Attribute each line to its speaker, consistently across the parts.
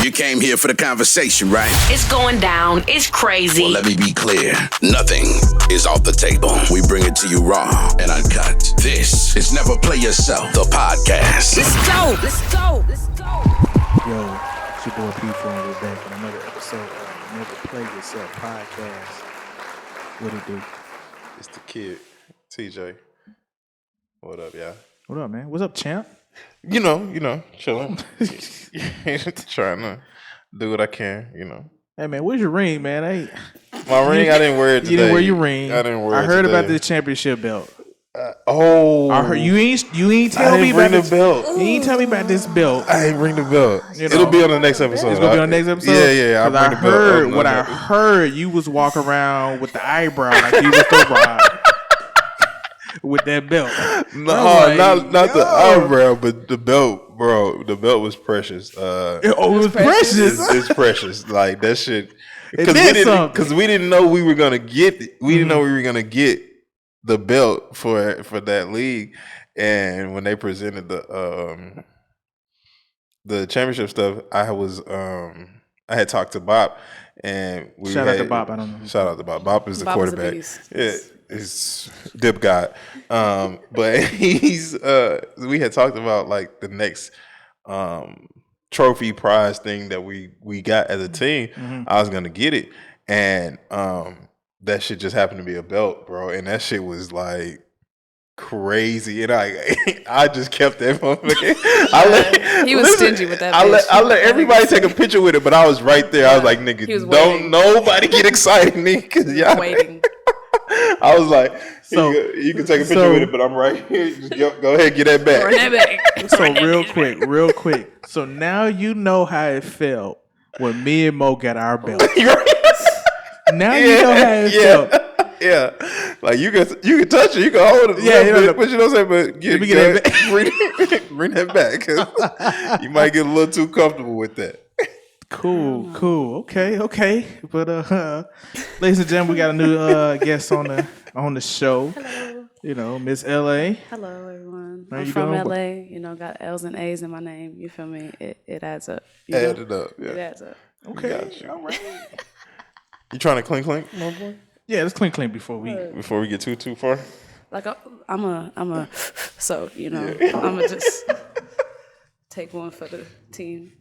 Speaker 1: You came here for the conversation, right?
Speaker 2: It's going down. It's crazy.
Speaker 1: Well, let me be clear. Nothing is off the table. We bring it to you raw and uncut. This is Never Play Yourself, the podcast.
Speaker 2: Let's go.
Speaker 3: Yo, it's your boy P4 and we're back with another episode of Never Play Yourself podcast. What it do?
Speaker 4: It's the kid, TeeJay. What up, y'all?
Speaker 3: What up, man? What's up, champ?
Speaker 4: You know, chilling. Trying to do what I can,
Speaker 3: Hey, man, where's your ring, man?
Speaker 4: My ring, I didn't wear it today.
Speaker 3: You didn't wear your ring.
Speaker 4: I didn't wear it
Speaker 3: I heard
Speaker 4: today.
Speaker 3: about this championship belt.
Speaker 4: I
Speaker 3: heard you ain't tell me about this
Speaker 4: belt.
Speaker 3: You ain't tell me about this belt.
Speaker 4: I ain't bring the belt.
Speaker 3: You know.
Speaker 4: It'll be on the next episode.
Speaker 3: It's gonna be on the next episode.
Speaker 4: Yeah.
Speaker 3: I heard you was walking around with the eyebrow like you was the Rock with that belt.
Speaker 4: No, not the eyebrow, but the belt, bro. The belt was precious.
Speaker 3: It was precious.
Speaker 4: It's precious. Like that shit.
Speaker 3: Because
Speaker 4: we didn't know we were gonna get. We didn't know we were gonna get the belt for that league. And when they presented the championship stuff, I had talked to Bob, and
Speaker 3: shout out to Bob. I don't know.
Speaker 4: Shout out to Bob. Bob is the
Speaker 5: Bob
Speaker 4: quarterback. It's dip god. But we had talked about like the next trophy prize thing that we got as a team. Mm-hmm. I was gonna get it, and that shit just happened to be a belt, bro. And that shit was like crazy, and I just kept that motherfucker.
Speaker 5: He was stingy with that.
Speaker 4: I let everybody take a picture with it, but I was right there. I was like, nigga, don't nobody get excited, nigga, because y'all
Speaker 5: waiting.
Speaker 4: I was like, so you can take a picture with it, but I'm right here. Just go ahead, get that back.
Speaker 5: Run that back.
Speaker 3: So real quick. So now you know how it felt when me and Mo got our belt. Now you know how it felt.
Speaker 4: Yeah, like you can touch it, you can hold it. Yeah, but you know what I'm saying. But bring that back. 'Cause you might get a little too comfortable with that.
Speaker 3: Cool. Okay. But ladies and gentlemen, we got a new guest on the show.
Speaker 5: Hello.
Speaker 3: Miss LA.
Speaker 5: Hello, everyone.
Speaker 3: How
Speaker 5: I'm
Speaker 3: you
Speaker 5: from
Speaker 3: doing?
Speaker 5: LA. Got L's and A's in my name. You feel me? It adds up.
Speaker 4: Add it up. Yeah.
Speaker 5: It adds up.
Speaker 3: Okay. All right.
Speaker 4: You trying to clink, my boy?
Speaker 3: Yeah, let's clink before we
Speaker 4: get too far.
Speaker 5: Like I'm a so I'ma just take one for the team.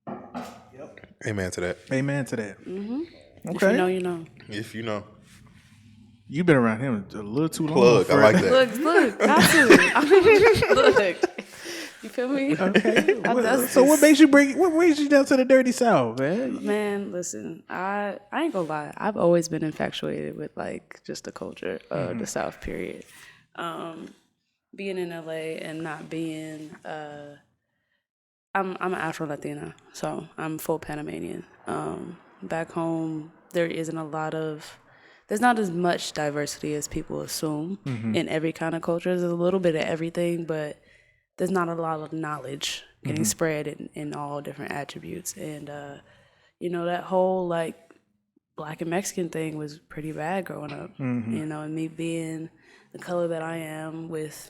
Speaker 3: Yep.
Speaker 4: Amen to that.
Speaker 5: Mm-hmm.
Speaker 3: Okay.
Speaker 5: If you know.
Speaker 3: You've been around him a little too long.
Speaker 4: Plug. I like that.
Speaker 5: Look, got to. Look. You feel me?
Speaker 3: Okay. So what makes you down to the dirty South, man?
Speaker 5: Man, listen, I ain't gonna lie. I've always been infatuated with like just the culture of the South, period. Being in LA and not being I'm an Afro-Latina, so I'm full Panamanian. Back home there's not as much diversity as people assume in every kind of culture. There's a little bit of everything, but there's not a lot of knowledge getting spread in all different attributes. And, that whole, like, Black and Mexican thing was pretty bad growing up. And me being the color that I am with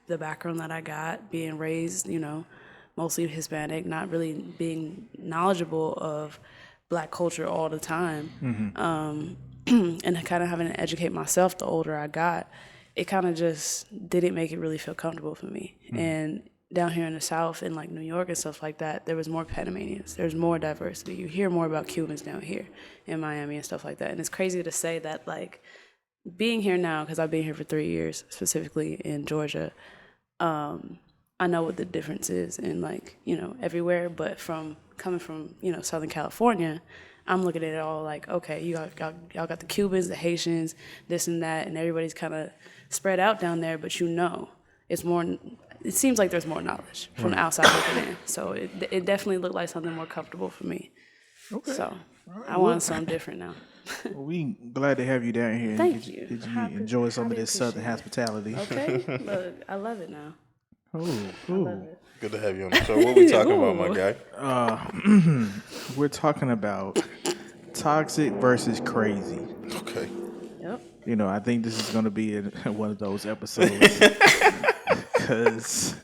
Speaker 5: the background that I got, being raised, mostly Hispanic, not really being knowledgeable of Black culture all the time. And kind of having to educate myself the older I got. It kind of just didn't make it really feel comfortable for me. And down here in the South, in like New York and stuff like that, there was more Panamanians. There's more diversity. You hear more about Cubans down here in Miami and stuff like that. And it's crazy to say that, like, being here now, because I've been here for 3 years, specifically in Georgia, I know what the difference is in, like, everywhere. But coming from, Southern California, I'm looking at it all like, okay, y'all got the Cubans, the Haitians, this and that, and everybody's kind of spread out down there, but it's more, it seems like there's more knowledge from the outside looking in. So it definitely looked like something more comfortable for me. Okay. So I want something different now.
Speaker 3: Well, we glad to have you down here.
Speaker 5: Thank you.
Speaker 3: Did you enjoy some of this Southern hospitality?
Speaker 5: Okay. Look, I love it now.
Speaker 3: Ooh.
Speaker 4: Good to have you on the show. What we talking about, my guy?
Speaker 3: We're talking about toxic versus crazy.
Speaker 4: Okay.
Speaker 5: Yep.
Speaker 3: I think this is going to be one of those episodes because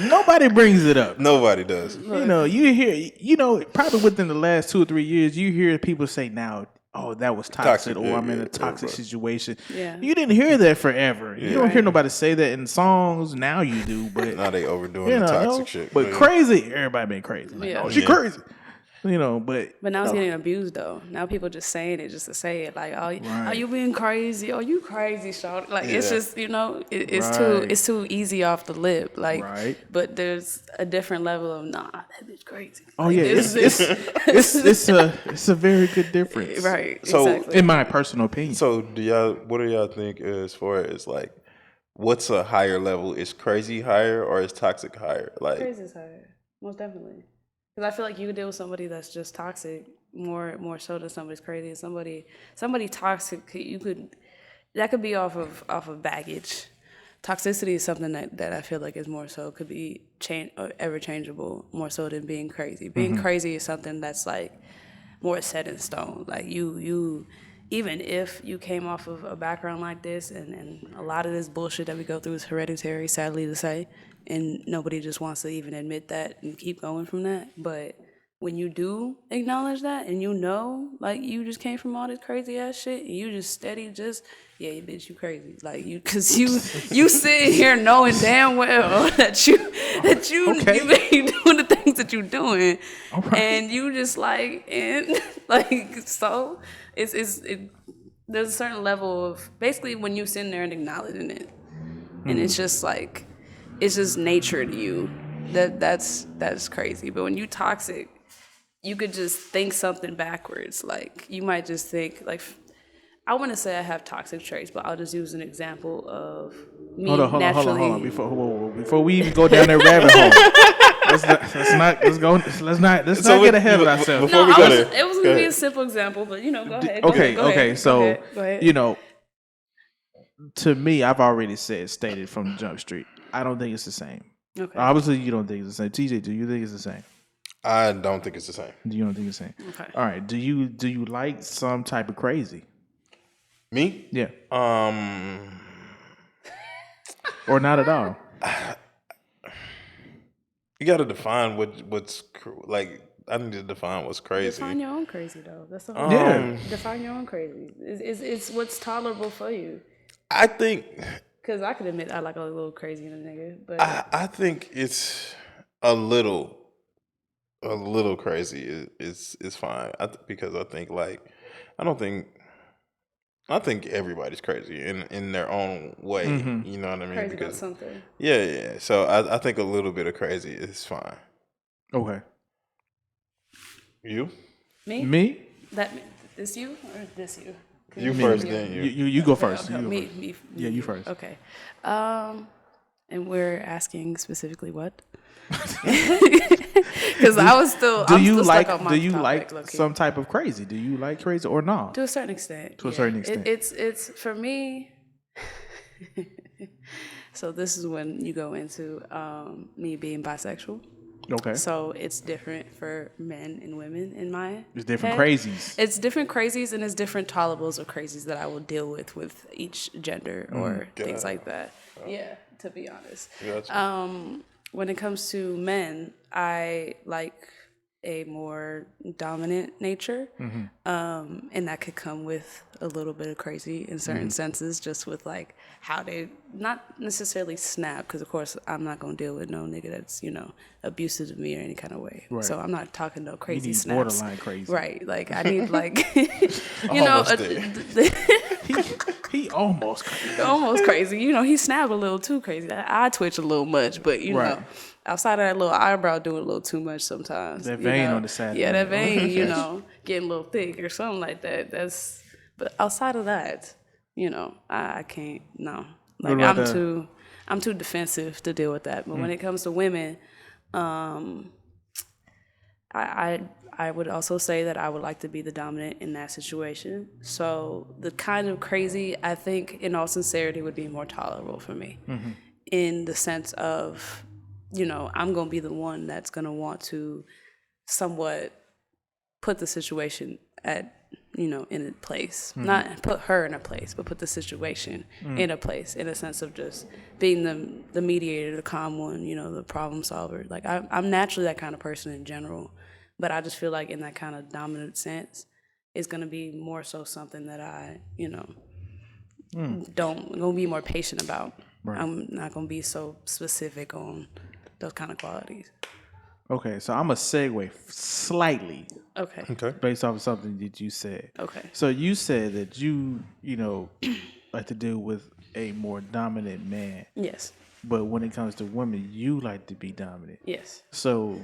Speaker 3: Nobody brings it up.
Speaker 4: Nobody does.
Speaker 3: You know, you hear, probably within the last 2 or 3 years, you hear people say now, "Oh, that was toxic," or "I'm in a toxic situation."
Speaker 5: Yeah.
Speaker 3: You didn't hear that forever. You don't hear nobody say that in songs. Now you do, but
Speaker 4: Now they overdoing the toxic shit.
Speaker 3: But crazy, everybody been crazy. Like,
Speaker 5: Yeah.
Speaker 3: oh, she crazy. But
Speaker 5: now it's getting abused though. Now people just saying it just to say it. Like, are you being crazy? Oh, you crazy, shawty. Like it's just it's too easy off the lip. Like, but there's a different level of that bitch crazy.
Speaker 3: Oh yeah, it's a very good difference.
Speaker 5: Right.
Speaker 4: So
Speaker 5: exactly.
Speaker 3: in my personal opinion.
Speaker 4: So what do y'all think as far as like what's a higher level? Is crazy higher or is toxic higher? Like
Speaker 5: crazy is higher, most definitely. Because I feel like you could deal with somebody that's just toxic more so than somebody's crazy. Somebody toxic, that could be off of baggage. Toxicity is something that I feel like is more so could be ever changeable more so than being crazy. Being crazy is something that's like more set in stone. Like you even if you came off of a background like this and a lot of this bullshit that we go through is hereditary, sadly to say, and nobody just wants to even admit that and keep going from that. But when you do acknowledge that and like you just came from all this crazy ass shit and you just steady bitch, you crazy. Like cause you sitting here knowing damn well that you be doing the things that you're doing. And you just like, and like, so there's a certain level of basically when you sitting there and acknowledging it and it's just like, it's just nature to you. That's crazy. But when you toxic, you could just think something backwards. Like you might just think like, I want to say I have toxic traits, but I'll just use an example of me naturally. Hold on.
Speaker 3: Before we even go down that rabbit hole, let's not get ahead of ourselves.
Speaker 5: No, it was gonna be a simple example, but go ahead.
Speaker 3: Okay. So
Speaker 5: go ahead.
Speaker 3: To me, I've already stated from Jump Street, I don't think it's the same. Okay. Obviously, you don't think it's the same. TeeJay, do you think it's the same?
Speaker 4: I don't think it's the same.
Speaker 3: You don't think it's the same? Okay. All right. Do you like some type of crazy?
Speaker 4: Me?
Speaker 3: Yeah. Or not at all?
Speaker 4: You got to define what's like. I need to define what's crazy.
Speaker 5: Define your own crazy though. That's the
Speaker 3: whole
Speaker 5: define your own crazy. It's what's tolerable for you.
Speaker 4: I think.
Speaker 5: Because I could admit I like a little crazy in a nigga, but
Speaker 4: I think it's a little crazy is fine. Because I think like I think everybody's crazy in their own way. Mm-hmm. You know what I mean?
Speaker 5: Crazy about something.
Speaker 4: Yeah. So I think a little bit of crazy is fine.
Speaker 3: Okay.
Speaker 4: You?
Speaker 5: Me? This you or this you?
Speaker 4: You first, then you.
Speaker 3: You go first.
Speaker 5: Okay.
Speaker 3: Me. Yeah, you first.
Speaker 5: Okay. And we're asking specifically what? Because I was still.
Speaker 3: Do you like some type of crazy? Do you like crazy or not?
Speaker 5: To a certain extent.
Speaker 3: To a certain extent.
Speaker 5: It's for me. So this is when you go into me being bisexual.
Speaker 3: Okay.
Speaker 5: So it's different for men and women in my
Speaker 3: It's different
Speaker 5: head.
Speaker 3: crazies.
Speaker 5: It's different crazies and it's different tolerables of crazies that I will deal with each gender or things like that. Yeah, to be honest.
Speaker 4: Gotcha.
Speaker 5: When it comes to men, I like a more dominant nature. Mm-hmm. And that could come with a little bit of crazy in certain senses, just with like how they not necessarily snap, because of course I'm not gonna deal with no nigga that's abusive to me or any kind of way. Right. So I'm not talking no crazy
Speaker 3: you need
Speaker 5: snaps.
Speaker 3: Borderline crazy.
Speaker 5: Right. Like I need like
Speaker 3: he almost crazy.
Speaker 5: Almost crazy. He snapped a little too crazy. I twitch a little much, but outside of that little eyebrow doing a little too much sometimes.
Speaker 3: That vein on the side.
Speaker 5: Yeah, that vein, getting a little thick or something like that. But outside of that, I can't. No, like I'm too defensive to deal with that. But when it comes to women, I would also say that I would like to be the dominant in that situation. So the kind of crazy, I think, in all sincerity, would be more tolerable for me, in the sense of, I'm going to be the one that's going to want to somewhat put the situation at in a place. Not put her in a place, but put the situation in a place, in a sense of just being the mediator, the calm one, the problem solver. Like I'm naturally that kind of person in general, but I just feel like in that kind of dominant sense, it's gonna be more so something that I, gonna be more patient about. Right. I'm not gonna be so specific on those kind of qualities.
Speaker 3: Okay, so I'm gonna segue slightly.
Speaker 5: Okay.
Speaker 3: Based off of something that you said.
Speaker 5: Okay.
Speaker 3: So you said that you like to deal with a more dominant man.
Speaker 5: Yes.
Speaker 3: But when it comes to women, you like to be dominant.
Speaker 5: Yes.
Speaker 3: So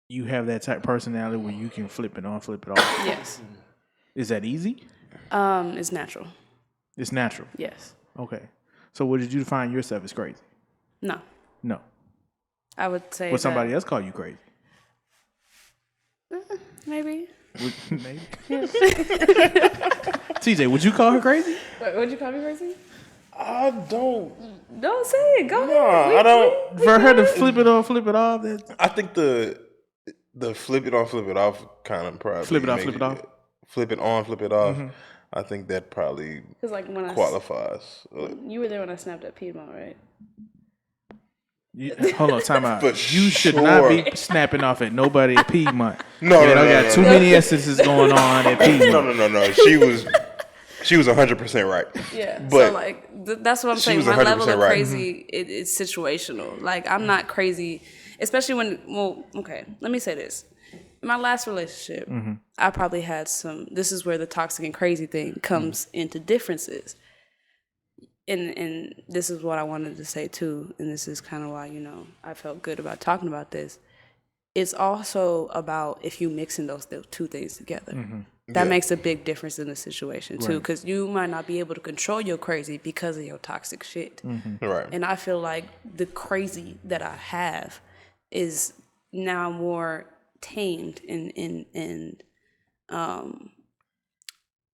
Speaker 3: you have that type of personality where you can flip it on, flip it off.
Speaker 5: Yes.
Speaker 3: Is that easy?
Speaker 5: It's natural.
Speaker 3: It's natural.
Speaker 5: Yes.
Speaker 3: Okay. So would you define yourself as crazy?
Speaker 5: No.
Speaker 3: No.
Speaker 5: I would say.
Speaker 3: Would somebody else call you crazy?
Speaker 5: Maybe.
Speaker 3: Maybe. TeeJay, would you call her crazy?
Speaker 5: Would you call me crazy?
Speaker 4: I don't.
Speaker 5: Don't say it. Go ahead.
Speaker 4: I don't.
Speaker 3: For her to flip it on, flip it off.
Speaker 4: I think the flip it on, flip it off kind of probably
Speaker 3: flip it on, flip it off.
Speaker 4: Flip it on, flip it off. I think that probably qualifies.
Speaker 5: You were there when I snapped at Piedmont, right?
Speaker 3: Hold on, time out.
Speaker 4: For
Speaker 3: you should not be snapping off at nobody at Piedmont.
Speaker 4: No,
Speaker 3: I got too many instances going on at Piedmont.
Speaker 4: No. She was 100% right.
Speaker 5: Yeah.
Speaker 4: But
Speaker 5: so like that's what I'm saying. My level of crazy it's situational. Like I'm not crazy, especially when. Okay, let me say this. In my last relationship, I probably had some. This is where the toxic and crazy thing comes into differences. And this is what I wanted to say too, and this is kind of why I felt good about talking about this. It's also about if you mixing those two things together. That makes a big difference in the situation too, because you might not be able to control your crazy because of your toxic shit.
Speaker 4: Right.
Speaker 5: And I feel like the crazy that I have is now more tamed and I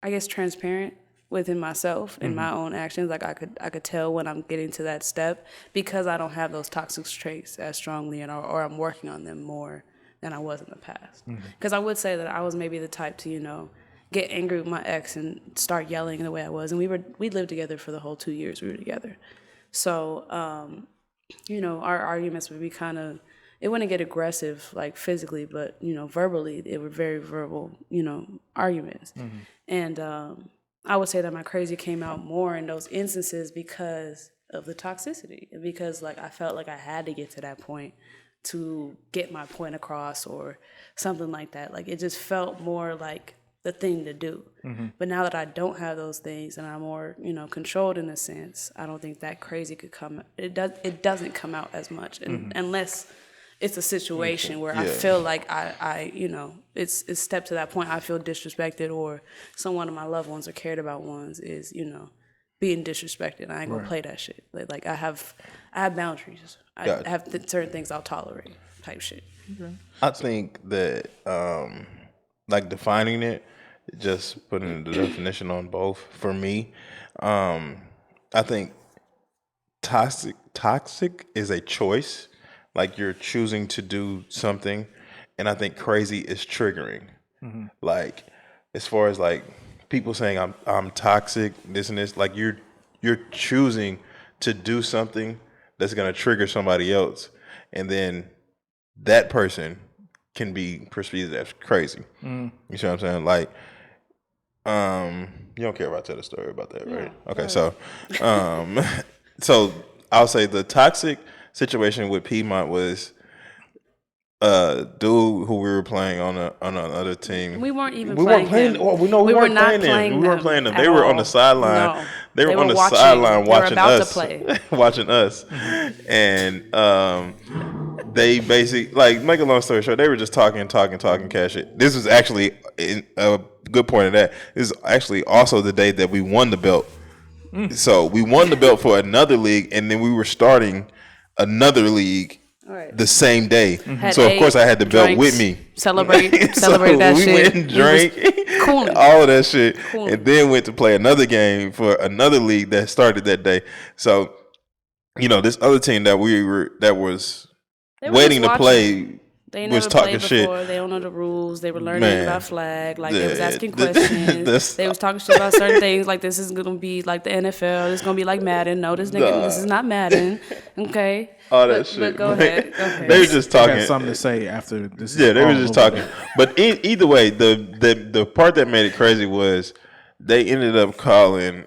Speaker 5: guess transparent within myself and my own actions. Like I could tell when I'm getting to that step because I don't have those toxic traits as strongly or I'm working on them more than I was in the past. Because I would say that I was maybe the type to get angry with my ex and start yelling the way I was, and we lived together for the whole 2 years we were together. So our arguments would be kind of, it wouldn't get aggressive like physically, but verbally they were very verbal arguments. And I would say that my crazy came out more in those instances because of the toxicity and because like I felt like I had to get to that point to get my point across or something like that. Like it just felt more like the thing to do. But now that I don't have those things and I'm more controlled in a sense, I don't think that crazy could come. It doesn't come out as much unless it's a situation where I feel like I it's stepped to that point. I feel disrespected, or someone of my loved ones or cared about ones is, being disrespected. I ain't gonna play that shit. Like I have boundaries. I have certain things I'll tolerate, type shit.
Speaker 4: I think that like defining it, just putting the definition on both for me. I think toxic is a choice. Like you're choosing to do something, and I think crazy is triggering. Like as far as like people saying I'm toxic, this and this, like you're choosing to do something that's gonna trigger somebody else, and then that person can be perceived as crazy. You see what I'm saying? Like, you don't care if I tell the story about that, right?
Speaker 5: Yeah,
Speaker 4: okay, so I'll say the toxic situation with Piedmont was dude who we were playing on another team.
Speaker 5: We weren't even playing them.
Speaker 4: Well, we weren't playing them. We weren't playing them. They were on the sideline.
Speaker 5: No.
Speaker 4: They were on the sideline watching us.
Speaker 5: To play.
Speaker 4: Watching us. And they basically, like, make a long story short, they were just talking cash shit. This was actually a good point of that. This is actually also the day that we won the belt. So we won the belt for another league, and then we were starting another league the same day. So of course I had the belt with me.
Speaker 5: Celebrate
Speaker 4: so
Speaker 5: that shit.
Speaker 4: We went and drank all of that shit, and then went to play another game for another league that started that day. So this other team that was waiting to play.
Speaker 5: They
Speaker 4: was
Speaker 5: never
Speaker 4: talking
Speaker 5: played
Speaker 4: shit.
Speaker 5: before. They don't know the rules. They were learning
Speaker 4: Man.
Speaker 5: about flag. Like they was
Speaker 4: Yeah,
Speaker 5: asking questions. They was talking shit about certain things. Like this is gonna be like the NFL. This is gonna be like Madden. No, this nigga, this is not Madden. Okay.
Speaker 4: All that shit.
Speaker 5: But go ahead. Go ahead.
Speaker 4: They were just
Speaker 3: I
Speaker 4: talking.
Speaker 3: got something to say after this.
Speaker 4: Yeah, they were
Speaker 3: all
Speaker 4: just
Speaker 3: over.
Speaker 4: talking. But either way, the part that made it crazy was they ended up calling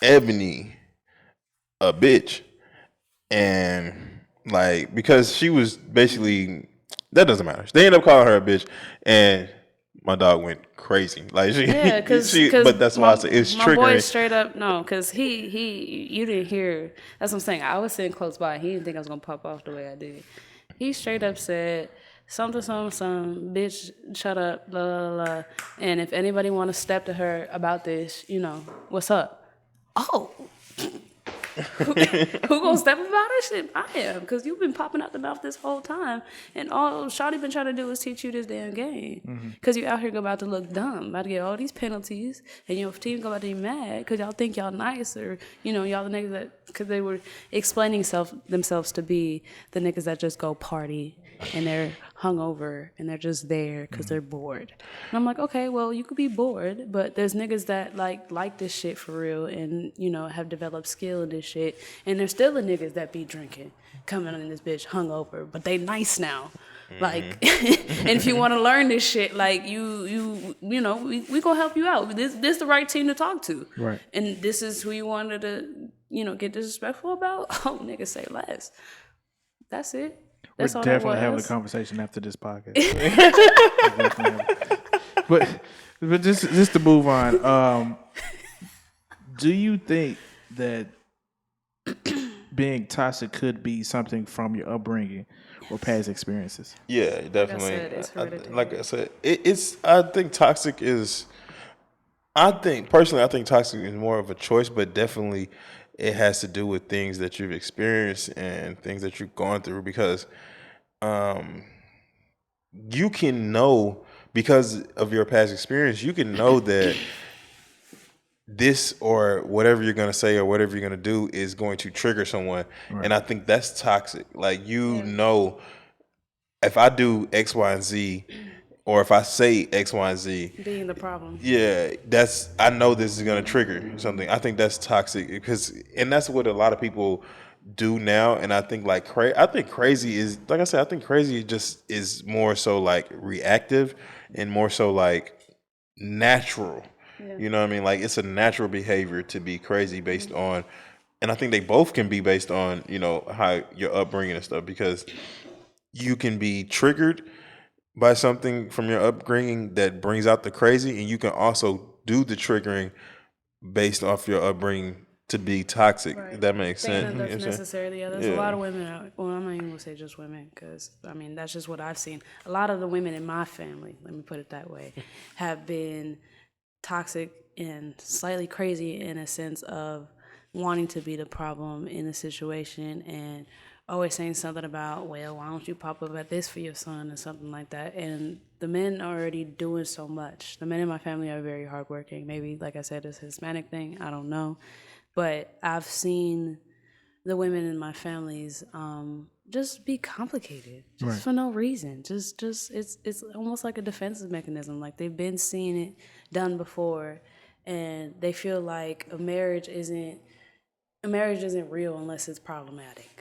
Speaker 4: Ebony a bitch, and like because she was basically that doesn't matter. They ended up calling her a bitch, and my dog went crazy. Like she,
Speaker 5: Yeah, because
Speaker 4: but that's why I say it's
Speaker 5: my
Speaker 4: triggering.
Speaker 5: boy straight up no, because you didn't hear. That's what I'm saying. I was sitting close by. He didn't think I was gonna pop off the way I did. He straight up said something, bitch, shut up, blah blah blah. And if anybody want to step to her about this, what's up? Oh. Who gonna step about this shit? I am, because you've been popping out the mouth this whole time, and all Shawty been trying to do is teach you this damn game. Because you out here about to look dumb, about to get all these penalties, and your team go about to be mad because y'all think y'all nice, or y'all the niggas that, because they were explaining themselves to be the niggas that just go party and they're hungover and they're just there because they're bored. And I'm like, okay, well, you could be bored, but there's niggas that like this shit for real and, have developed skill in this shit. And there's still the niggas that be drinking, coming in this bitch hungover, but they nice now. Like, and if you want to learn this shit, like we gonna help you out. This the right team to talk to.
Speaker 3: Right.
Speaker 5: And this is who you wanted to, get disrespectful about. Oh, niggas say less. That's it.
Speaker 3: We're
Speaker 5: That's all
Speaker 3: definitely
Speaker 5: that
Speaker 3: having a
Speaker 5: was.
Speaker 3: conversation after this podcast. but just to move on, do you think that being toxic could be something from your upbringing or past experiences?
Speaker 4: Yeah, definitely.
Speaker 5: it's hereditary.
Speaker 4: Like I said, it's. I think toxic is. I think toxic is more of a choice, but definitely it has to do with things that you've experienced and things that you've gone through because you can know because of your past experience, you can know that this or whatever you're going to say or whatever you're going to do is going to trigger someone. Right. And I think that's toxic. Like, know, if I do X, Y, and Z, or if I say X, Y, and Z,
Speaker 5: being the problem. Yeah,
Speaker 4: I know this is going to trigger something. I think that's toxic and that's what a lot of people do now. And I think I think crazy is, like I said, I think crazy just is more so like reactive and more so like natural. Yeah. You know what I mean? Like it's a natural behavior to be crazy based on, and I think they both can be based on, how your upbringing and stuff, because you can be triggered by something from your upbringing that brings out the crazy, and you can also do the triggering based off your upbringing to be toxic. Right. If that makes sense.
Speaker 5: That's necessarily. Yeah, there's a lot of women. Well, I'm not even gonna say just women, because that's just what I've seen. A lot of the women in my family, let me put it that way, have been toxic and slightly crazy in a sense of wanting to be the problem in the situation and always saying something about, well, why don't you pop up at this for your son or something like that. And the men are already doing so much. The men in my family are very hardworking. Maybe, like I said, it's a Hispanic thing. I don't know. But I've seen the women in my families just be complicated, just for no reason. Just it's almost like a defensive mechanism. Like they've been seeing it done before, and they feel like a marriage isn't real unless it's problematic.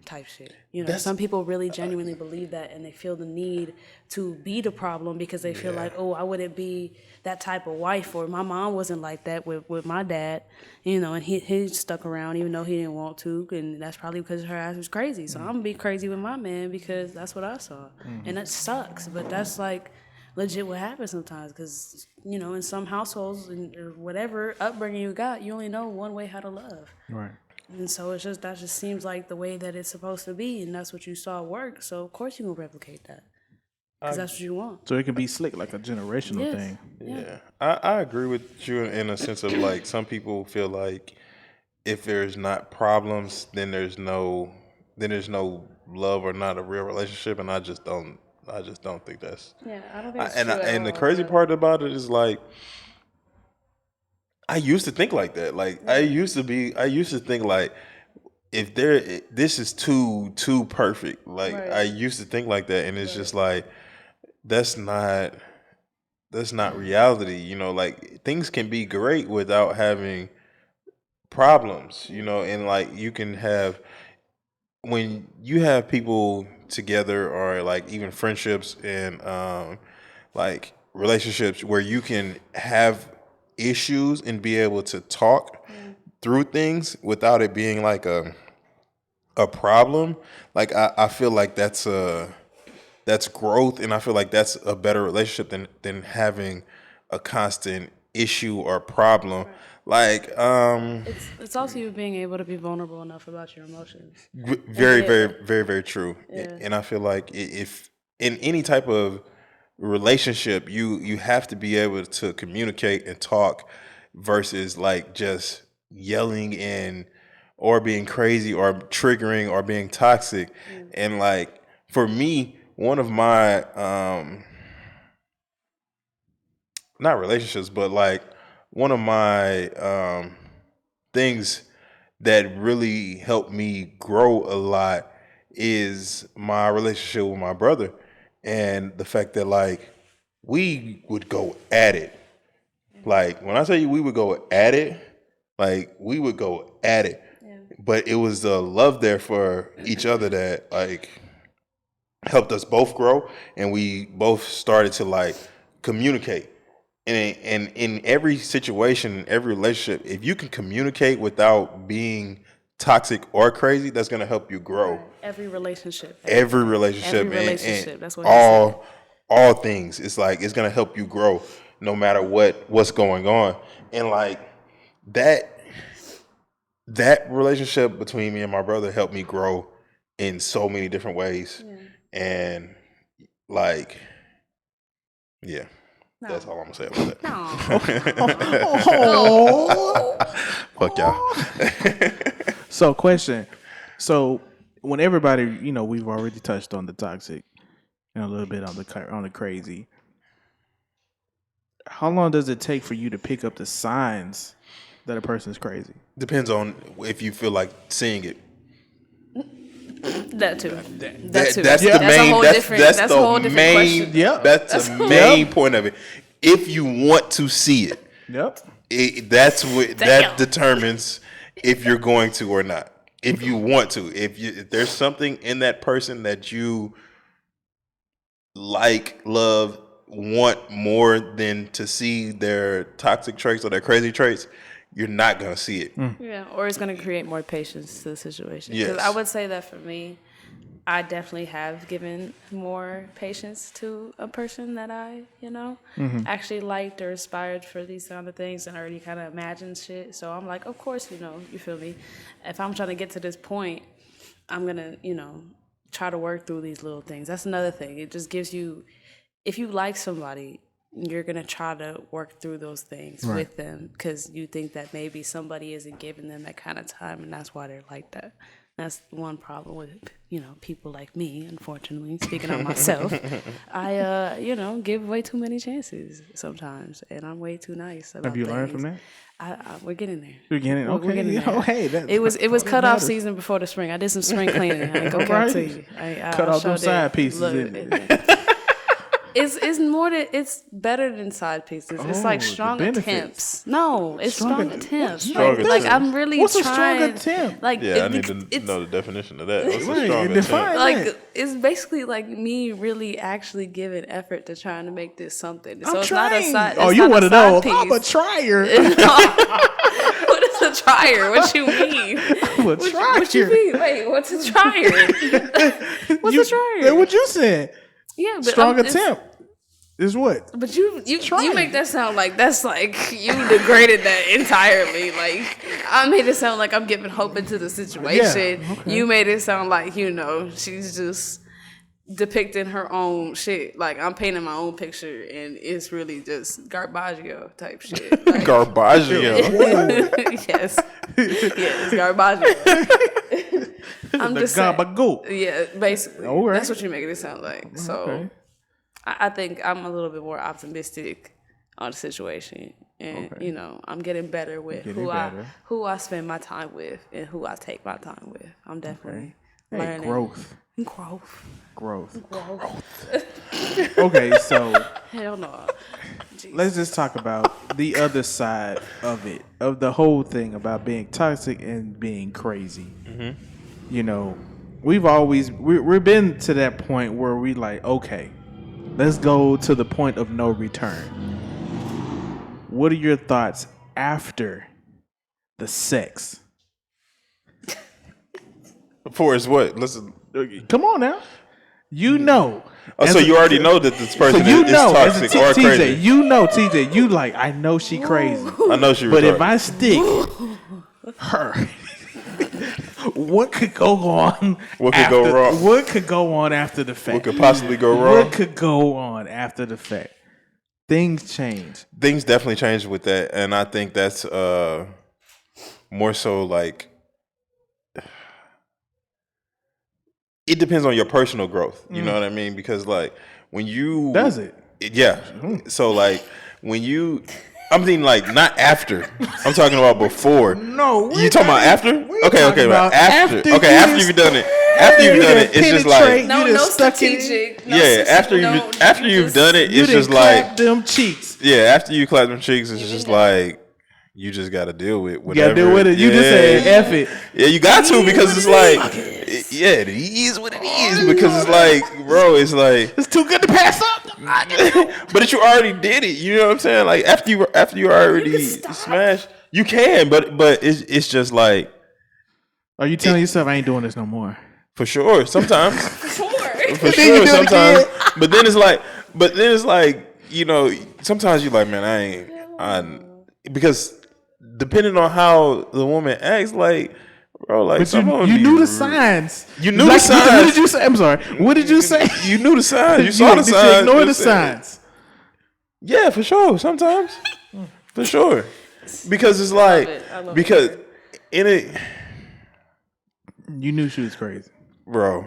Speaker 5: Type shit. Some people really genuinely believe that, and they feel the need to be the problem because they feel like, oh, I wouldn't be that type of wife, or my mom wasn't like that with my dad, and he stuck around even though he didn't want to, and that's probably because her ass was crazy. So I'm gonna be crazy with my man because that's what I saw, and that sucks. But that's like legit what happens sometimes, because in some households or whatever upbringing you got, you only know one way how to love.
Speaker 3: Right.
Speaker 5: And so that just seems like the way that it's supposed to be, and that's what you saw work. So of course you're gonna replicate that, because that's what you want.
Speaker 3: So it can be slick, like a generational thing.
Speaker 4: Yeah, I agree with you in a sense of like some people feel like if there's not problems, then there's no love or not a real relationship, and I just don't think that's.
Speaker 5: Yeah, I don't think it's
Speaker 4: true.
Speaker 5: And
Speaker 4: and the crazy part about it is like, I used to think like that. Like I used to think like this is too perfect. Like
Speaker 5: Right.
Speaker 4: I used to think like that, and it's just like that's not reality. You know, like things can be great without having problems. You know, and like you can have when you have people together or like even friendships and like relationships where you can have issues and be able to talk through things without it being like a problem. Like I feel like that's growth, and I feel like that's a better relationship than having a constant issue or problem. Like
Speaker 5: It's also you being able to be vulnerable enough about your emotions.
Speaker 4: very very very very true.
Speaker 5: Yeah.
Speaker 4: And I feel like if in any type of relationship you have to be able to communicate and talk versus like just yelling and or being crazy or triggering or being toxic. And like for me, one of my not relationships, but like one of my things that really helped me grow a lot is my relationship with my brother, and the fact that like we would go at it. Like when I tell you we would go at it, like we would go at it. But it was the love there for each other that like helped us both grow, and we both started to like communicate. And in every situation, every relationship, if you can communicate without being toxic or crazy, that's gonna help you grow.
Speaker 5: Every relationship.
Speaker 4: Every relationship,
Speaker 5: Every relationship.
Speaker 4: and
Speaker 5: That's what he said.
Speaker 4: all things. It's like it's gonna help you grow no matter what's going on. And like that relationship between me and my brother helped me grow in so many different ways. And like, yeah. That's all I'm gonna say about that. Fuck y'all.
Speaker 3: So, question. So, when everybody, we've already touched on the toxic and a little bit on the crazy. How long does it take for you to pick up the signs that a person's crazy?
Speaker 4: Depends on if you feel like seeing it.
Speaker 5: That too.
Speaker 4: That's
Speaker 5: too.
Speaker 4: the
Speaker 5: That's
Speaker 4: main.
Speaker 5: a whole different. That's a whole different
Speaker 4: main.
Speaker 5: question.
Speaker 3: Yeah,
Speaker 4: That's the main point of it. If you want to see it,
Speaker 3: Yep.
Speaker 4: That's what
Speaker 5: Damn.
Speaker 4: that determines if you're going to or not. If you want to, if there's something in that person that you like, love, want more than to see their toxic traits or their crazy traits, you're not gonna see it.
Speaker 5: Yeah, or it's going to create more patience to the situation.
Speaker 4: Yes.
Speaker 5: Because I would say that for me, I definitely have given more patience to a person that I, actually liked or aspired for these kind of things and already kind of imagined shit. So I'm like, of course, you feel me? If I'm trying to get to this point, I'm going to, try to work through these little things. That's another thing. It just gives you, if you like somebody, you're going to try to work through those things with them because you think that maybe somebody isn't giving them that kind of time and that's why they're like that. That's one problem with, people like me, unfortunately, speaking of myself. I, give way too many chances sometimes and I'm way too nice about
Speaker 3: Have you learned
Speaker 5: things.
Speaker 3: from
Speaker 5: that? We're getting there.
Speaker 3: You're getting
Speaker 5: We're getting there.
Speaker 3: Oh, hey,
Speaker 5: It was cutoff season before the spring. I did some spring cleaning. I ain't gonna cap to you.
Speaker 3: Cut off those side pieces.
Speaker 5: Look, it's more than it's better than side pieces. It's like
Speaker 3: the
Speaker 5: strong
Speaker 3: benefits.
Speaker 5: attempts. No, it's strong attempts.
Speaker 4: Strong
Speaker 5: Like
Speaker 4: attempt?
Speaker 5: I'm really
Speaker 3: What's a
Speaker 5: trying.
Speaker 3: strong attempt?
Speaker 5: Like
Speaker 4: Yeah, I need
Speaker 5: it's
Speaker 4: to know the definition of that. What's a
Speaker 3: Right,
Speaker 4: strong
Speaker 3: define
Speaker 4: attempt?
Speaker 3: that.
Speaker 5: like it's basically like me really actually giving effort to trying to make this something. So
Speaker 3: I'm
Speaker 5: it's
Speaker 3: trying.
Speaker 5: not a side.
Speaker 3: Oh,
Speaker 5: it's
Speaker 3: you
Speaker 5: not
Speaker 3: want
Speaker 5: a
Speaker 3: to know?
Speaker 5: side
Speaker 3: I'm a
Speaker 5: piece.
Speaker 3: trier.
Speaker 5: What is a trier? What you mean?
Speaker 3: I'm a trier.
Speaker 5: What you mean? Wait, what's a trier? What's a trier?
Speaker 3: That's what you said.
Speaker 5: Yeah, but
Speaker 3: Strong
Speaker 5: it's-
Speaker 3: attempt is what?
Speaker 5: But you make that sound like that's like you degraded that entirely. Like I made it sound like I'm giving hope into the situation.
Speaker 3: Yeah, okay.
Speaker 5: You made it sound like she's just depicting her own shit. Like I'm painting my own picture, and it's really just Garbaggio type shit. Like,
Speaker 4: Garbaggio.
Speaker 5: yes, Garbaggio. I'm
Speaker 3: The
Speaker 5: just saying.
Speaker 3: gabagoo.
Speaker 5: Yeah, basically.
Speaker 3: All right.
Speaker 5: That's what you're making it sound like. So
Speaker 3: Okay.
Speaker 5: I think I'm a little bit more optimistic on the situation. And you know, I'm getting better with who I spend my time with and who I take my time with. I'm definitely learning.
Speaker 3: Growth.
Speaker 5: Growth.
Speaker 3: Okay, so
Speaker 5: Hell no.
Speaker 3: let's just talk about the other side of it, of the whole thing about being toxic and being crazy. You know, we've been to that point where we like, okay, let's go to the point of no return. What are your thoughts after the sex?
Speaker 4: For is what? Listen.
Speaker 3: Come on now. You know.
Speaker 4: Oh, so you already know that this person
Speaker 3: So you
Speaker 4: is
Speaker 3: know,
Speaker 4: toxic or
Speaker 3: TeeJay,
Speaker 4: crazy.
Speaker 3: you know, TeeJay, you like, I know she crazy.
Speaker 4: I know she.
Speaker 3: But
Speaker 4: retarded.
Speaker 3: if I stick her, what could go on?
Speaker 4: What could go wrong?
Speaker 3: What could go on after the fact?
Speaker 4: What could possibly go wrong?
Speaker 3: What could go on after the fact? Things change.
Speaker 4: Things definitely changed with that, and I think that's more so like it depends on your personal growth. You know what I mean? Because like when you
Speaker 3: Does it?
Speaker 4: Yeah. So like when you, I'm thinking like not after. I'm talking about before.
Speaker 3: No,
Speaker 4: You talking about after? Okay.
Speaker 3: about
Speaker 4: After.
Speaker 3: after
Speaker 4: Okay,
Speaker 3: you
Speaker 4: after you've done it. After you've done it, it's just like
Speaker 5: No
Speaker 3: strategic.
Speaker 4: after you've done it,
Speaker 3: You
Speaker 4: it's
Speaker 3: done
Speaker 4: just like
Speaker 3: clap them cheeks.
Speaker 4: yeah. After you clap them cheeks, it's just like you just got to deal with
Speaker 3: You
Speaker 4: whatever.
Speaker 3: gotta do with it. You just said F it.
Speaker 4: Yeah, you got to because it's like yeah, it is what it is because it's like bro, it's like
Speaker 3: It's too good to pass up.
Speaker 4: but you already did it. You know what I'm saying? Like after you already smashed, you can, but it's just like
Speaker 3: Are you telling yourself I ain't doing this no more?
Speaker 4: for sure. Sometimes.
Speaker 5: Sure.
Speaker 4: For sure, sometimes. But then it's like, you know, sometimes you're like, man, because depending on how the woman acts, like, bro, like,
Speaker 3: But
Speaker 4: some women
Speaker 3: you
Speaker 4: be
Speaker 3: knew the
Speaker 4: rude.
Speaker 3: signs.
Speaker 4: You knew the
Speaker 3: What
Speaker 4: signs.
Speaker 3: did you say? I'm sorry. What did you say?
Speaker 4: You knew the signs. You saw the
Speaker 3: Did
Speaker 4: signs.
Speaker 3: you ignore
Speaker 4: You
Speaker 3: the
Speaker 4: said-
Speaker 3: signs?
Speaker 4: Yeah, for sure. Sometimes, for sure, because it's like
Speaker 5: I love
Speaker 4: because in it,
Speaker 3: You knew she was crazy.
Speaker 4: bro.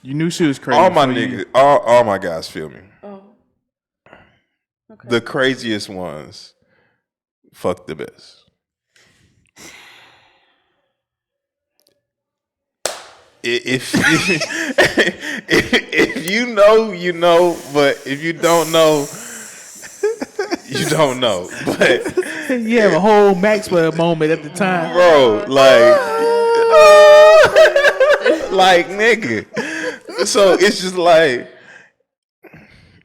Speaker 3: You knew she was crazy.
Speaker 4: All my
Speaker 3: before
Speaker 4: niggas, all my guys feel me.
Speaker 5: Oh. Okay.
Speaker 4: The craziest ones, fuck the best. If you know, you know. But if you don't know, you don't know. But
Speaker 3: You have a whole Maxwell moment at the time.
Speaker 4: bro, like nigga. So it's just like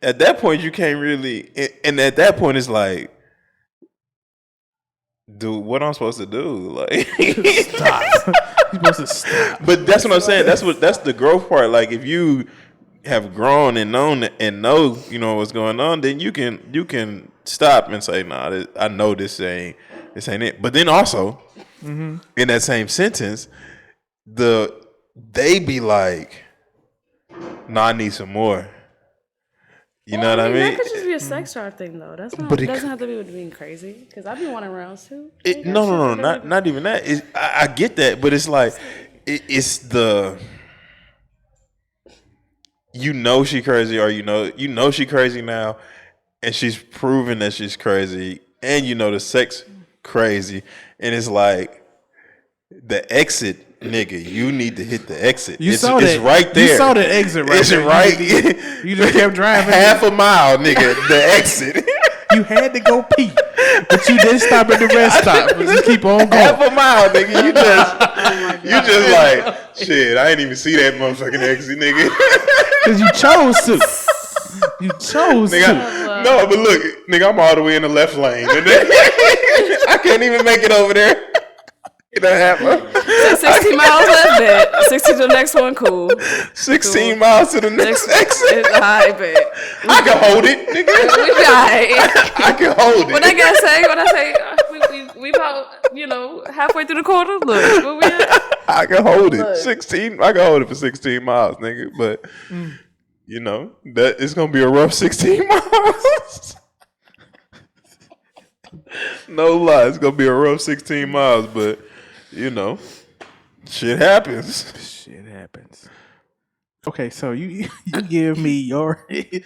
Speaker 4: at that point you can't really, and at that point it's like, dude, what I'm supposed to do? Like,
Speaker 3: Stop. You're supposed to stop.
Speaker 4: but that's what I'm saying. That's the growth part. Like if you have grown and known and know, you know what's going on, then you can stop and say, nah, I know this ain't it. But then also in that same sentence, they be like, nah, I need some more. You know what I mean?
Speaker 5: That could just be a sex drive thing, though. That's not.
Speaker 4: But
Speaker 5: It
Speaker 4: it
Speaker 5: doesn't have to be with being crazy. Because I be wanting rounds too.
Speaker 4: No, not even that. I get that, but it's like it's the you know she crazy, or you know she crazy now, and she's proven that she's crazy, and you know the sex crazy, and it's like the exit. Nigga, you need to hit the exit. It's right there.
Speaker 3: You saw the exit right
Speaker 4: It's
Speaker 3: there.
Speaker 4: right.
Speaker 3: You just kept driving.
Speaker 4: Half a mile, nigga. The exit.
Speaker 3: You had to go pee, but you didn't stop at the rest stop. Just keep on going.
Speaker 4: Half a mile, nigga. You just like shit. I ain't even see that motherfucking exit, nigga.
Speaker 3: Because you chose to. You chose
Speaker 4: Nigga,
Speaker 3: to.
Speaker 4: no, but look, nigga, I'm all the way in the left lane. I can't even make it over there. It don't happen.
Speaker 5: 16 miles left, bet. 16 to the next one, cool.
Speaker 4: 16 miles to the next exit.
Speaker 5: I bet.
Speaker 4: I can hold it, nigga.
Speaker 5: We got it.
Speaker 4: I can hold it.
Speaker 5: What I say, we about, halfway through the quarter. Look, where we at?
Speaker 4: I can hold it.
Speaker 5: Look.
Speaker 4: 16. I can hold it for 16 miles, nigga. But that it's gonna be a rough 16 miles. No lie, it's gonna be a rough 16 miles, but shit happens.
Speaker 3: Shit happens. Okay, so you give me your thing.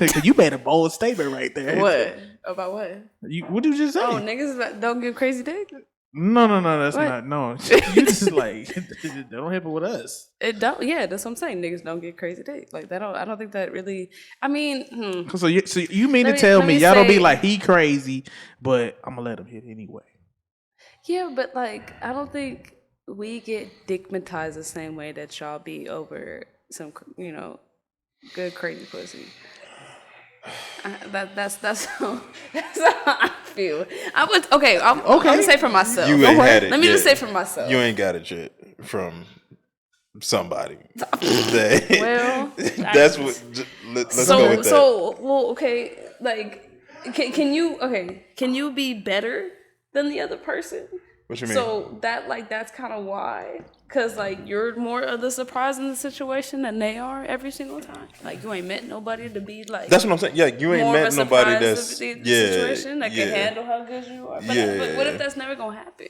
Speaker 3: 'Cause you made a bold statement right there.
Speaker 5: What? About what?
Speaker 3: What did you just say?
Speaker 5: Oh, niggas that don't give crazy dick?
Speaker 3: No, that's
Speaker 5: What?
Speaker 3: not. No, you just like they don't happen with us.
Speaker 5: It don't. Yeah, that's what I'm saying. Niggas don't get crazy dick. Like that. I don't think that really. I mean,
Speaker 3: So you mean to
Speaker 5: Let me-
Speaker 3: tell
Speaker 5: let
Speaker 3: me
Speaker 5: me
Speaker 3: y'all don't be
Speaker 5: say-
Speaker 3: like he crazy, but I'm gonna let him hit anyway.
Speaker 5: yeah, but like I don't think we get dickmatized the same way that y'all be over some, good crazy pussy. That's how I feel. I'm gonna say for myself.
Speaker 4: You ain't had it.
Speaker 5: Let me
Speaker 4: yet.
Speaker 5: just say for myself.
Speaker 4: You ain't got it yet from somebody.
Speaker 5: Well,
Speaker 4: That's what. Let's go with that.
Speaker 5: Okay, like, can you be better than the other person?
Speaker 4: What you mean?
Speaker 5: So that's kind of why, cause like you're more of the surprise in the situation than they are every single time. Like you ain't met nobody to be like.
Speaker 4: That's what I'm saying. Yeah, you ain't
Speaker 5: more
Speaker 4: met
Speaker 5: of a
Speaker 4: nobody
Speaker 5: surprise
Speaker 4: that's
Speaker 5: of the situation that can handle how good you are. But what if that's never gonna happen?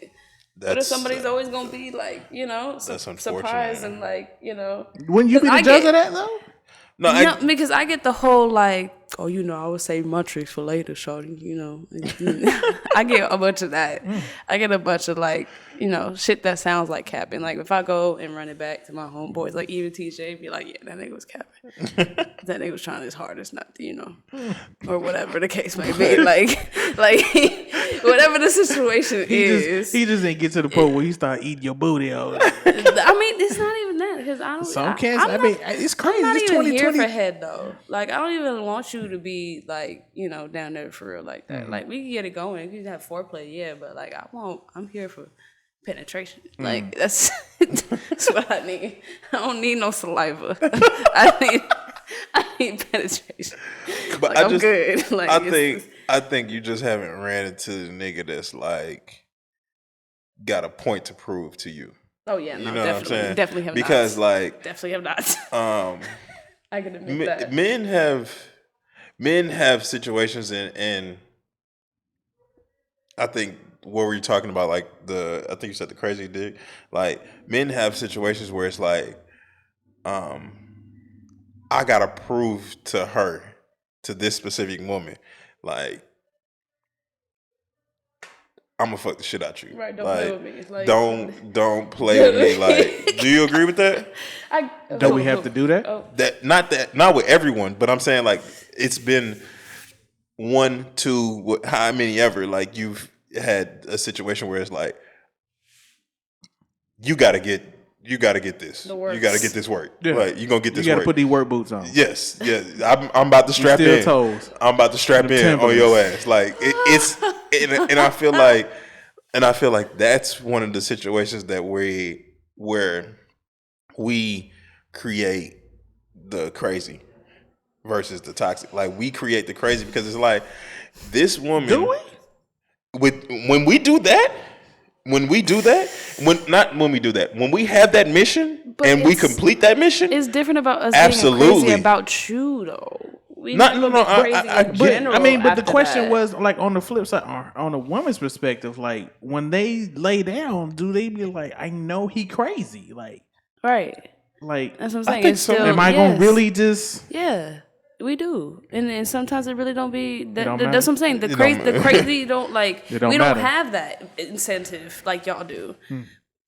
Speaker 5: What if somebody's always gonna be like,
Speaker 4: That's
Speaker 5: surprised
Speaker 4: unfortunate.
Speaker 5: and like,
Speaker 3: Wouldn't you be the
Speaker 5: I
Speaker 3: judge
Speaker 5: get-
Speaker 3: of that though?
Speaker 5: No, because I get the whole like, I would save my tricks for later, shorty. I get a bunch of that. I get a bunch of like, shit that sounds like capping. Like if I go and run it back to my homeboys, like even TeeJay, be like, yeah, that nigga was capping. That nigga was trying his hardest not to, or whatever the case may be. like whatever the situation is.
Speaker 3: He just didn't get to the point where he start eating your booty out.
Speaker 5: I mean, it's not even that because I don't.
Speaker 3: Some cats. It's crazy.
Speaker 5: I'm not
Speaker 3: It's
Speaker 5: even here
Speaker 3: 2020.
Speaker 5: for head though. Like I don't even want you to be like down there for real like that. Like we can get it going. We can have foreplay, yeah. But like I'm here for penetration. Like that's what I need. I don't need no saliva. I need penetration.
Speaker 4: But
Speaker 5: like, I'm good. Like
Speaker 4: I think you just haven't ran into the nigga that's like got a point to prove to you.
Speaker 5: Oh yeah, no,
Speaker 4: You know what I'm saying?
Speaker 5: definitely have
Speaker 4: because
Speaker 5: not.
Speaker 4: like
Speaker 5: Definitely have not. I can admit that.
Speaker 4: Men have situations and I think what were you talking about? Like I think you said the crazy dick. Like men have situations where it's like, I gotta prove to this specific woman, like I'm gonna fuck the shit out you.
Speaker 5: Right, don't
Speaker 4: like,
Speaker 5: play with me. It's like,
Speaker 4: don't play with me. Like, do you agree with that?
Speaker 3: Do we have to do that?
Speaker 5: Oh.
Speaker 4: Not with everyone, but I'm saying like it's been 1, 2, how many ever like you've had a situation where it's like you gotta get this. You gotta get this work.
Speaker 3: Yeah.
Speaker 4: Like you gonna get this
Speaker 3: You gotta
Speaker 4: work.
Speaker 3: put these work boots on.
Speaker 4: Yes. I'm about to strap
Speaker 3: steel
Speaker 4: in.
Speaker 3: toes.
Speaker 4: I'm about to strap
Speaker 3: Them
Speaker 4: in on your
Speaker 3: Timberlands.
Speaker 4: ass. Like it's and I feel like that's one of the situations that where we create the crazy versus the toxic. Like we create the crazy because it's like this woman.
Speaker 3: Do we?
Speaker 4: When we do that, when we have that mission
Speaker 5: But
Speaker 4: and we
Speaker 5: it's-
Speaker 4: complete that mission,
Speaker 5: It's different about us
Speaker 4: Absolutely.
Speaker 5: being crazy about you, though. We
Speaker 4: No,
Speaker 5: never
Speaker 4: no,
Speaker 5: be crazy
Speaker 4: I
Speaker 5: in
Speaker 4: get it.
Speaker 5: general.
Speaker 3: But the
Speaker 5: after
Speaker 3: question
Speaker 5: that.
Speaker 3: was like on the flip side, or on a woman's perspective, like when they lay down, do they be like, I know he crazy, like
Speaker 5: right.
Speaker 3: I
Speaker 5: That's what I'm saying.
Speaker 3: think
Speaker 5: It's
Speaker 3: so.
Speaker 5: still,
Speaker 3: Am I gonna really just?
Speaker 5: Yeah, we do, and sometimes it really don't be.
Speaker 3: don't
Speaker 5: That's
Speaker 3: matter.
Speaker 5: what I'm saying. The
Speaker 4: It
Speaker 5: crazy,
Speaker 4: don't
Speaker 5: the crazy don't like.
Speaker 3: It don't
Speaker 5: we
Speaker 3: matter.
Speaker 5: don't have that incentive like y'all do.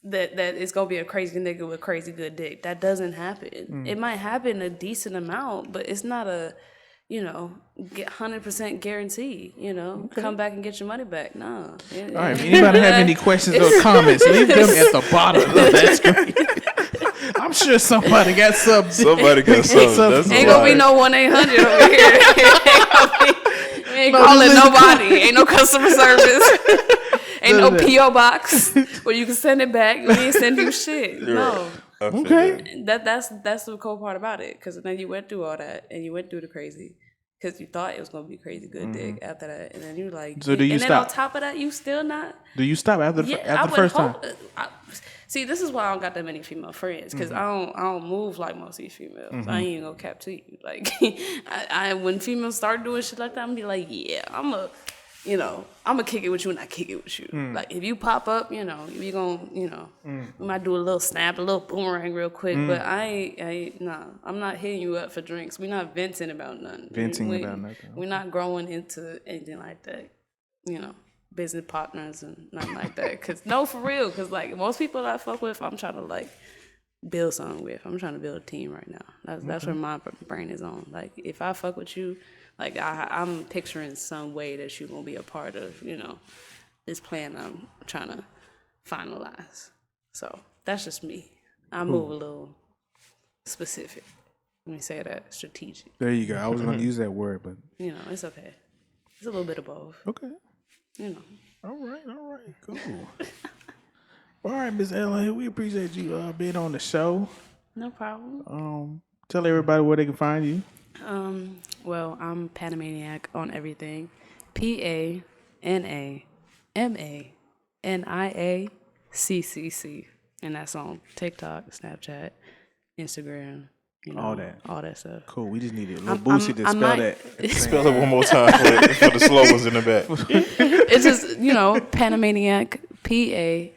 Speaker 5: That it's gonna be a crazy nigga with crazy good dick. That doesn't happen. It might happen a decent amount, but it's not a, get 100% guarantee. Come back and get your money back. No.
Speaker 3: All right. If anybody have any questions or comments, leave them at the bottom of that screen. I'm sure somebody got something.
Speaker 4: Somebody got something. That's
Speaker 5: Ain't gonna be no 1-800 over here. We ain't calling
Speaker 3: this is
Speaker 5: nobody. Ain't no customer service. Ain't no P.O. box where you can send it back. We ain't send you shit. No.
Speaker 3: Okay.
Speaker 5: That's the cool part about it. Because then you went through all that and you went through the crazy. Because you thought it was gonna be crazy good dick after that, and then you like.
Speaker 3: So do you
Speaker 5: and
Speaker 3: stop?
Speaker 5: then on top of that, you still not.
Speaker 3: Do you stop after
Speaker 5: Yeah,
Speaker 3: the first time?
Speaker 5: See, this is why I don't got that many female friends because I don't move like most of these females. I ain't even gonna cap to you. Like, I when females start doing shit like that, I'm be like, yeah, I'm a you know, I'm gonna kick it with you and I kick it with you. Like if you pop up, you know, we gonna, you know, we might do a little snap, a little boomerang real quick. But nah, I'm not hitting you up for drinks. We're not venting about nothing.
Speaker 3: About nothing.
Speaker 5: We're not growing into anything like that. You know, business partners and nothing like that. Cause no, for real. Cause like most people I fuck with, I'm trying to like build something with. I'm trying to build a team right now. That's where my brain is on. Like if I fuck with you, like I'm picturing some way that you're gonna be a part of, you know, this plan I'm trying to finalize. So that's just me. I move a little specific. Let me say that, strategic.
Speaker 3: There you go. I was going to use that word, but
Speaker 5: You know, it's okay. It's a little bit of both.
Speaker 3: okay.
Speaker 5: You know.
Speaker 3: All right, cool. All right, Miss Ella, we appreciate you being on the show.
Speaker 5: No problem.
Speaker 3: Tell everybody where they can find you.
Speaker 5: Well, I'm Panamaniac on everything. PANAMANIACCC. And that's on TikTok, Snapchat, Instagram, you know, all that stuff.
Speaker 3: Cool. We just needed a little Boosie to spell that.
Speaker 4: Spell it one more time for the slow ones in the back.
Speaker 5: It's just, you know, Panamaniac, PANAMANIACCC.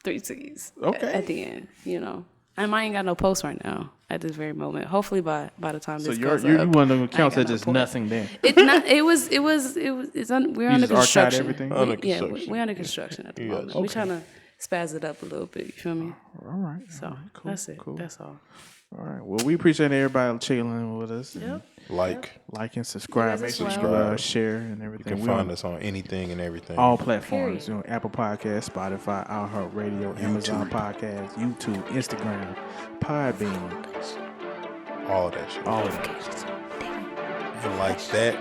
Speaker 5: 3 C's.
Speaker 3: Okay.
Speaker 5: At the end, you know. And I ain't got no post right now at this very moment. Hopefully by the time this goes
Speaker 3: you're
Speaker 5: up,
Speaker 3: one of them
Speaker 5: I
Speaker 3: accounts
Speaker 5: ain't
Speaker 3: that
Speaker 5: got no
Speaker 3: just
Speaker 5: post.
Speaker 3: nothing there.
Speaker 5: We're under
Speaker 3: just archived
Speaker 5: construction.
Speaker 3: everything?
Speaker 4: Under
Speaker 5: Yeah,
Speaker 4: construction.
Speaker 5: we're under construction at the
Speaker 4: Yes.
Speaker 5: moment. We're trying to spaz it up a little bit. You feel me?
Speaker 3: All right.
Speaker 5: So
Speaker 3: Cool,
Speaker 5: that's it.
Speaker 3: cool.
Speaker 5: That's all.
Speaker 3: All right. Well, we appreciate everybody chilling with us.
Speaker 5: Yep.
Speaker 4: Like,
Speaker 3: Like and subscribe.
Speaker 5: You
Speaker 3: Make
Speaker 5: guys
Speaker 3: sure
Speaker 5: as
Speaker 3: you
Speaker 5: well.
Speaker 3: share and
Speaker 4: you
Speaker 3: everything.
Speaker 4: can
Speaker 3: We
Speaker 4: find
Speaker 3: on
Speaker 4: us on anything and everything.
Speaker 3: all platforms.
Speaker 5: Period.
Speaker 3: You know, Apple Podcasts, Spotify, iHeartRadio, Amazon Podcasts, YouTube, Instagram, Podbean,
Speaker 4: All that shit.
Speaker 3: all of that.
Speaker 4: And like that,